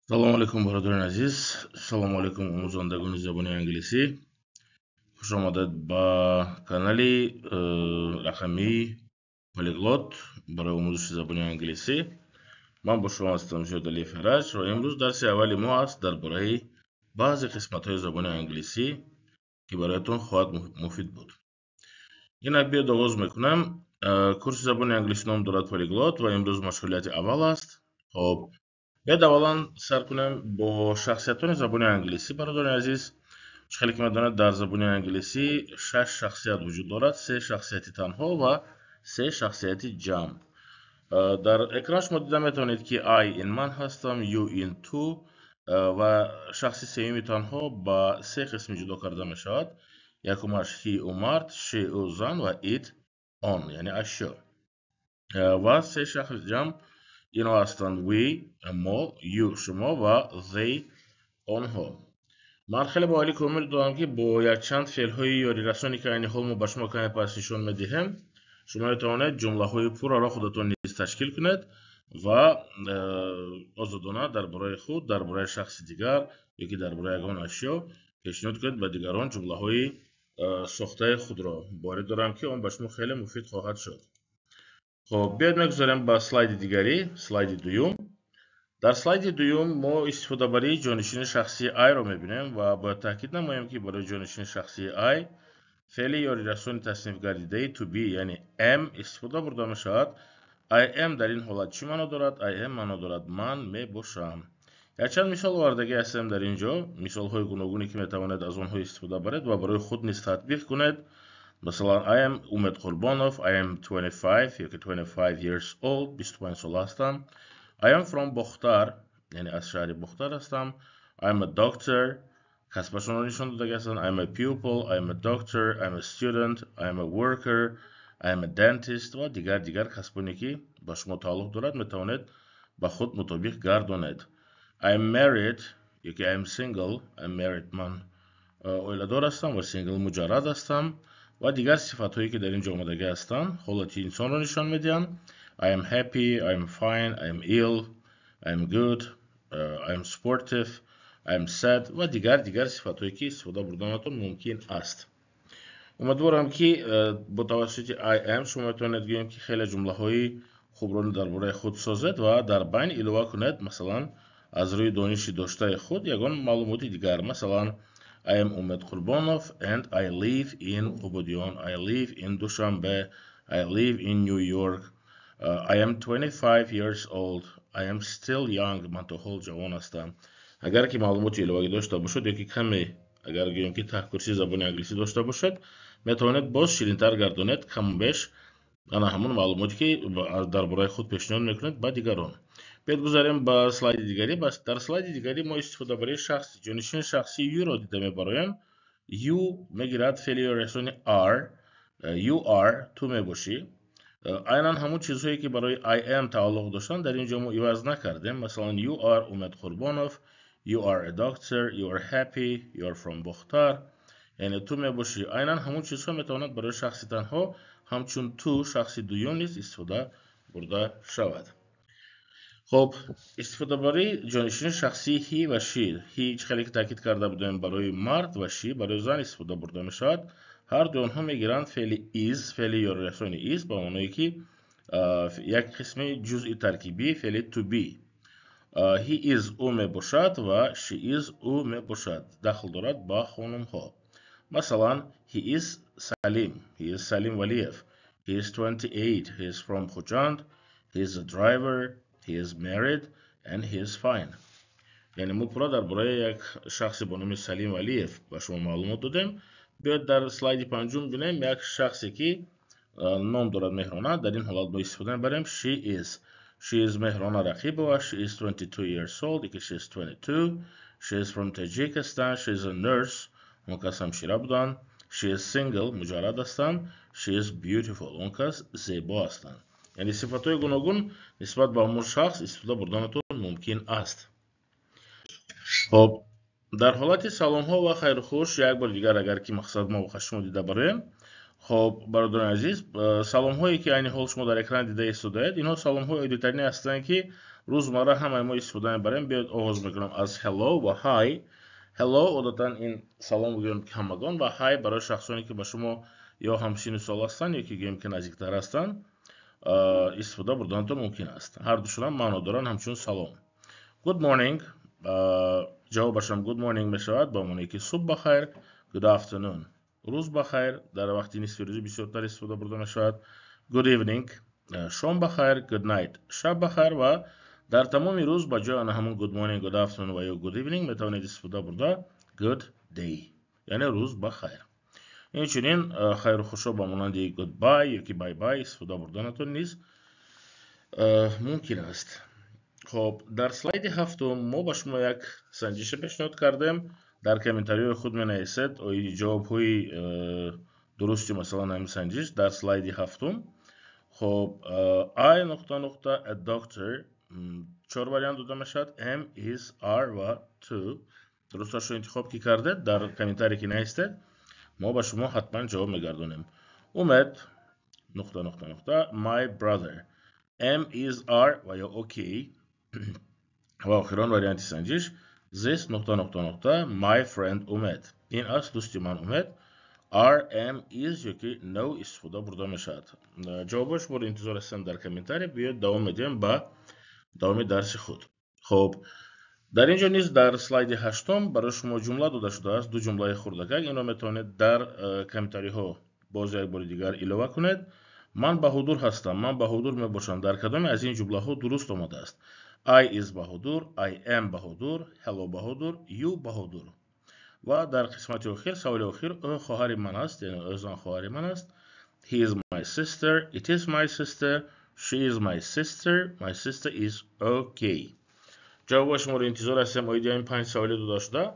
Салом алейкум, бародарон азиз. Салом алейкум, омӯзандагони забони англисӣ. Хуш омадед ба канали рақамии полиглот барои омӯзиши забони англисӣ. Ман бо шумо ҳастам Жод Али Фараҷ ва имрӯз дарси аввали мо аст дар бораи баъзе қисматҳои забони англисӣ ки бароятон хоҳад муфид буд. Инак биёед оғоз мекунам. Курси забони англисӣ ном дорад полиглот ва имрӯз машғулияти аввал аст. Хоб بیاید اولا سر کنیم با شخصیت‌های زبان انگلیسی. برادران عزیز، خیلی که می‌دانید در زبان انگلیسی 6 شخصیت وجود دارد، 3 شخصیت تنها و 3 شخصیت جمع. در اکران شما دیده می‌توانید که I این من هستم، you این تو و شخصی سومی تنها با 3 قسم جدا کرده می‌شود. یکمش he او مرد، she او زن و it آن، یعنی اشیا. و 3 شخص جمع اینا هستند we ما، you شما و they آنها. من خیلی با حالی کامل دارم که با یک چند فعل های یاری رسانی که این حال ما به شما کمی پس نشان میدهیم شما میتوانید جمله های پورا را خودتان نیز تشکیل کنید و آزادانه درباره خود، درباره شخص دیگر یا که درباره یگان اشیا پیشنهاد کنید به دیگران جمله های ساخته خود را. باور دارم که آن به شما خیلی مفید خواهد شد. خب بیاید میگذاریم با سلاید دیگری، سلاید دوم. در سلاید دوم ما استفاده برای جانشین شخصی I را میبینیم و باید تاکید نماییم که برای جانشین شخصی I فعل یاری رسانی تصنیف گردیده to be یعنی am استفاده برده میشود. I am در این حالت چی معنا دارد؟ I am معنا دارد من میباشم. یک چند مثال آوردگی هستم در اینجا، مثال های گوناگونی که میتوانید از آنها استفاده برید و برای خود نیز تطبیق کنید. مثلا I am اومد قربانوف، I am 25 یا که 25 years old، 25 سال هستم. I am from بختر یعنی از شهر بختر هستم. I am a doctor، کسبشون رو نشان داده هستن. I am a pupil، I am a doctor، I am a student، I am a worker، I am a dentist و دیگر کسبانی که با شما تعلق دارد میتوانید با خود مطابق گردانید. I am married یا که I am single، I am married من اویلادار هستم و single مجرد هستم و دیگر صفت هایی که در اینجا آمدگی هستند حالت انسان رو نشان میدن. I am happy، I am fine، I am ill، I am good، I am sportive، I am sad و دیگر صفت هایی که استفاده بردنتون ممکن است. امیدوارم که با توسط I am شما میتونید بگویید که خیلی جمله های خوب رو درباره خود سازید و در بین اضافه کنید. مثلا از روی دانش داشته خود یگان معلومات دیگر. مثلا I am Umed Qurbanov and I live in Obodian. I live in Dushanbe. I live in New York. I am 25 years old. I am still young. من تا حال جوان هستم. اگر که معلوماتی اضافه داشته باشد یا که کمی اگر گویم که تحکرسی زبان انگلیسی داشته باشد میتوانید باز شیرین‌تر گردانید کم بیش انا همون معلوماتی که درباره خود پیشنهاد میکنید با دیگران. بیاید گذاریم با سلاید دیگری. بس در سلاید دیگری ما استفاده برای شخص جانشین شخصی you را دیده میبرایم. you میگیرد فعل یا رسانی are، you are تو میباشی. عیناً همون چیزهایی که برای I am تعلق داشتن در اینجا ما عوض نکردیم. مثلا you are اومد قربانوف، you are a doctor، you are happy، you are from بختار، یعنی تو میباشی. عیناً همون چیزها میتواند برای شخصی تنها همچون تو شخصی دوم نیز استفاده برده شود. خب استفاده برای جانشین شخصی he و she. he خیلی که تاکید کرده بودیم برای مرد و she برای زن استفاده برده میشود. هر دو آنها میگیرند فعل is، فعل یا رسانی is با معنی که یک قسم جزئی ترکیبی فعل to be. he is او میباشد و she is او میباشد، دخل دارد با خانم ها. مثلا he is سلیم، he is سلیم ولیف. he is 28، he is from خوجند. he is a driver، he is married and he is fine. یعنی ما پورا درباره یک شخصی به نام سلیم ولیف به شما معلومات دادیم. بیاید در سلاید پنجم ببینیم یک شخصی که نام دارد مهرانه. در این حالت با استفاده بریم she is مهرانه رقیبова. she is 22 years old که she is 22. she is from Tajikistan. she is a nurse، اون کس همشیره بودن. she is single مجرد هستند. she is beautiful اون کس زیبا هستند. یعنی صفاتهای گوناگون نسبت به همون شخص استفاده بردنتون ممکن است. خب در حالت سلام ها و خیر و خوش یک بار دیگر اگر که مقصد ما و شما دیده بریم. خب برادران عزیز، سلام هایی که این حال شما در اکران دیده ایستاده اید اینها سلام های عادی ترین هستند که روزمره همه ما استفاده میبریم. بیاید آغاز میکنم از hello و hi. hello عادتا این سلام میگویم همگان و hi برای شخصانی که با شما یا همسن سال هستند یا که گیم که نزدیکتر هستند استفاده بردنتون ممکن است. هر دوشون هم معنا دارن، همچون سلام. good morning جوابش هم good morning میشود با معنی که صبح بخیر. good afternoon روز بخیر، در وقتی نصف روزی بسیارتر استفاده برده میشود. good evening شام بخیر. good night شب بخیر و در تمام روز با جای آن همون good morning good afternoon و یا good evening میتوانید استفاده برده good day یعنی روز بخیر. اینچنین خیر و خوشا با مانند good bye یا که bye bye استفاده بردنتون نیز ممکن است. خب در سلاید هفتم ما با شما یک سنجش پیشنهاد کردیم. در کامنتاری خود می نویسید و جواب های درستی مثلا همین سنجش در سلاید هفتم. خب I نقطه نقطه a doctor 4 واریانت داده میشد M is R و to. درستش رو انتخاب کی کرده در کامنتاری که نویسید ما با شما حتما جواب میگردونیم. امید نقطه نقطه نقطه my brother M is R و یا OK. و آخران واریانت سنجش this نقطه نقطه نقطه my friend امید این است دوستی من امید. RM is یا که no استفاده برده میشد. جوابش بود انتظار هستم در کامنتاری. بیاید دوام میدیم با دوام درس خود. خب در اینجا نیز در سلاید هشتم برای شما جمله داده شده است، دو جمله خردکک. اینو میتونید در کامنتاری ها باز یک بار دیگر اضافه کنید. من بهادر هستم، من بهادر میباشم. در کدام از این جمله ها درست آمده است؟ I is بهادر، I am بهادر، hello بهادر، you بهادر. و در قسمت آخر سوال آخر او خواهر من است یعنی او زن خواهر من است. He is my sister, it is my sister, she is my sister is okay. جواب شما رو انتظار هستم. آیدیا این 5 سوالی داده شده.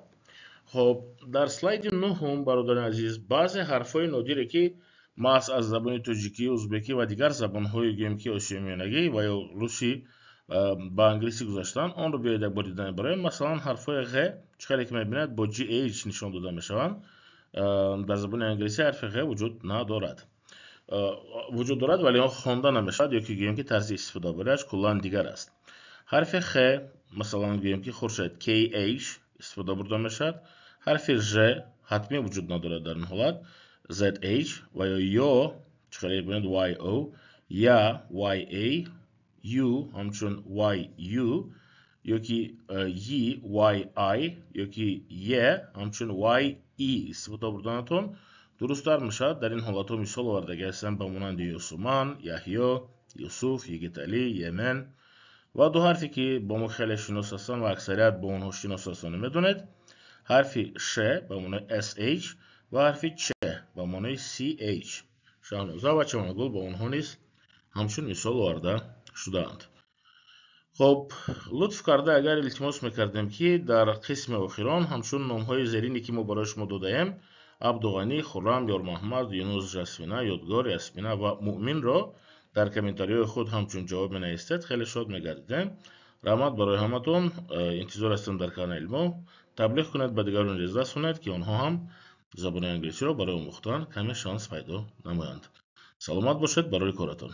خب در سلاید 9 هم برادران عزیز بعضی حرفای نادیره که ما از زبان تاجیکی، ازبکی و دیگر زبان‌های گیمکی آسیایی و یا روسی با انگلیسی گذاشتن آن رو بیاید یک بار دیدن برای. مثلا حرفای غ چقدر که میبینید با GH نشان داده میشوند. در زبان انگلیسی حرف غ وجود ندارد، وجود دارد ولی آن خوانده نمیشود یا که گوییم که طرز استفاده برایش کلا دیگر است. حرف خ مثلا گوییم که خورشید KH استفاده برده میشد. حرف ژ حتمی وجود ندارد در این حالت ZH و یا چقدر ببینید YO یا YA U همچون YU یا که YI یا که ی همچون YE استفاده بردنتون درست در میشد. در این حالت ها مثال آورده هستم به مانند یوسمان، یحیی، یوسف، یگتعلی، یمن. و دو حرفی که با ما خیلی شناس هستن و اکثریت با اونها شناس هستن میدونید. حرف ش با معنای SH و حرف چ با معنای CH. شاهنوزه و چمنگل با اونها نیست همچون مثال آورده شدند. خب لطف کرده اگر التماس میکردیم که در قسم آخران همچون نامهای زیرینی که ما برای شما دادیم عبدغنی، خرم، یار محمد، یونس، جسمینه، یادگار، یاسمینه و مؤمن را در کامنتاری خود همچون جواب نویسید خیلی شاد میگردیم. رحمت برای همتون. انتظار هستم در کانال ما تبلیغ کنید به دیگران نیز رسانید که آنها هم زبان انگلیسی را برای آموختن کمی شانس پیدا نمایند. سلامت باشید برای کارتان.